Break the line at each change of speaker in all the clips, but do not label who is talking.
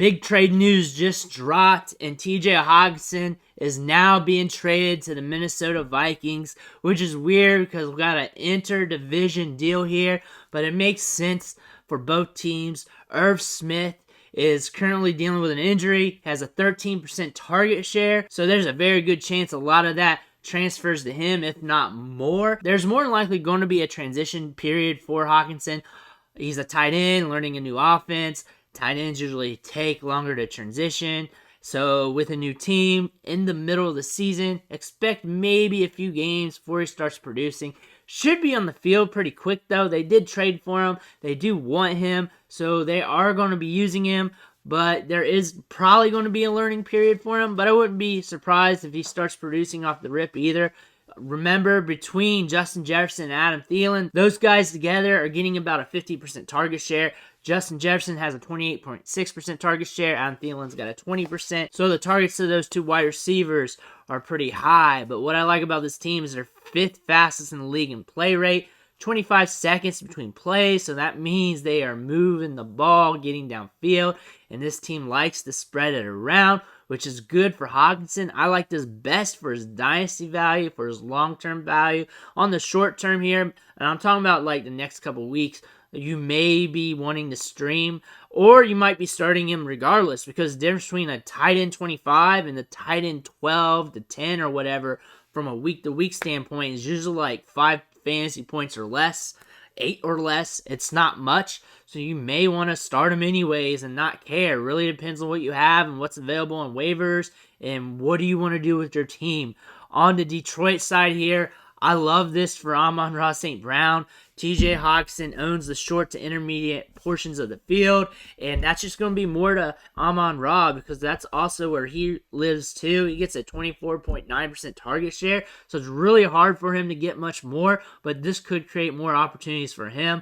Big trade news just dropped, and TJ Hawkinson is now being traded to the Minnesota Vikings, which is weird because we've got an interdivision deal here, but it makes sense for both teams. Irv Smith is currently dealing with an injury, has a 13% target share, so there's a very good chance a lot of that transfers to him, if not more. There's more than likely going to be a transition period for Hawkinson. He's a tight end, learning a new offense. Tight ends usually take longer to transition. So with a new team in the middle of the season, expect maybe a few games before he starts producing. Should be on the field pretty quick though. They did trade for him. They do want him. So they are going to be using him. But there is probably going to be a learning period for him. But I wouldn't be surprised if he starts producing off the rip either. Remember, between Justin Jefferson and Adam Thielen, those guys together are getting about a 50% target share. Justin Jefferson has a 28.6% target share. Adam Thielen's got a 20%. So the targets to those two wide receivers are pretty high. But what I like about this team is they're 5th fastest in the league in play rate. 25 seconds between plays, so that means they are moving the ball, getting downfield, and this team likes to spread it around, which is good for Hawkinson. I like this best for his dynasty value, for his long-term value. On the short term here, and I'm talking about like the next couple weeks, you may be wanting to stream, or you might be starting him regardless, because the difference between a tight end 25 and the tight end 12 to 10 or whatever from a week-to-week standpoint is usually like 5 fantasy points or less, 8 or less. It's not much, so you may want to start them anyways and not care. It really depends on what you have and what's available on waivers and what do you want to do with your team. On the Detroit side here, I love this for Amon-Ra St. Brown. TJ Hawkinson owns the short to intermediate portions of the field, and that's just going to be more to Amon-Ra because that's also where he lives too. He gets a 24.9% target share, so it's really hard for him to get much more, but this could create more opportunities for him.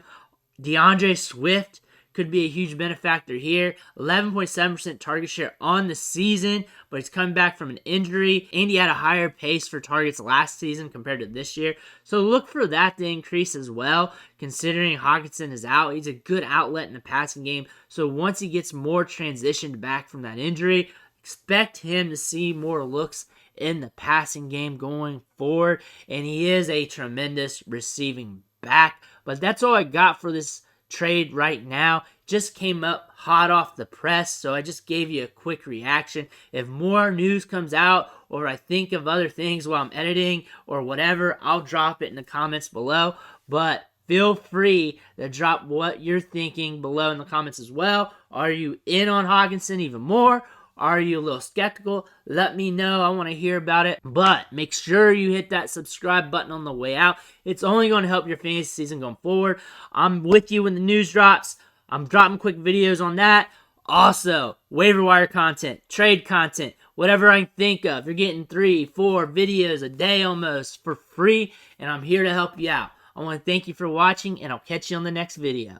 DeAndre Swift could be a huge benefactor here. 11.7% target share on the season, but he's coming back from an injury, and he had a higher pace for targets last season compared to this year. So look for that to increase as well, considering Hawkinson is out. He's a good outlet in the passing game, so once he gets more transitioned back from that injury, expect him to see more looks in the passing game going forward, and he is a tremendous receiving back. But that's all I got for this trade right now. Just came up hot off the press, so I just gave you a quick reaction. If more news comes out or I think of other things while I'm editing or whatever, I'll drop it in the comments below. But feel free to drop what you're thinking below in the comments as well. Are you in on Hawkinson even more? Are you a little skeptical? Let me know. I want to hear about it. But make sure you hit that subscribe button on the way out. It's only going to help your fantasy season going forward. I'm with you when the news drops. I'm dropping quick videos on that. Also, waiver wire content, trade content, whatever I can think of. You're getting 3-4 videos a day almost for free, and I'm here to help you out. I want to thank you for watching, and I'll catch you on the next video.